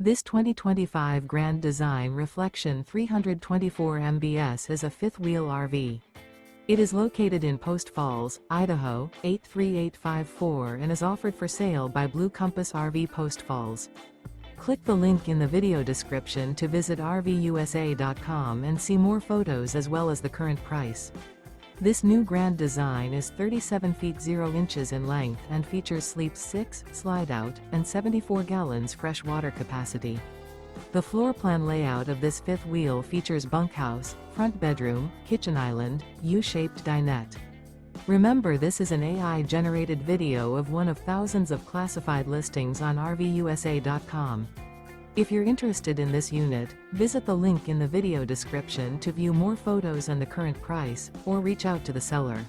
This 2025 Grand Design Reflection 324 mbs is a fifth-wheel RV. It is located in Post Falls, Idaho, 83854 and is offered for sale by Blue Compass RV Post Falls. Click the link in the video description to visit RVUSA.com and see more photos as well as the current price. This new Grand Design is 37 feet 0 inches in length and features sleep 6, slide-out, and 74 gallons fresh water capacity. The floor plan layout of this fifth wheel features bunkhouse, front bedroom, kitchen island, U-shaped dinette. Remember, this is an AI-generated video of one of thousands of classified listings on RVUSA.com. If you're interested in this unit, visit the link in the video description to view more photos and the current price, or reach out to the seller.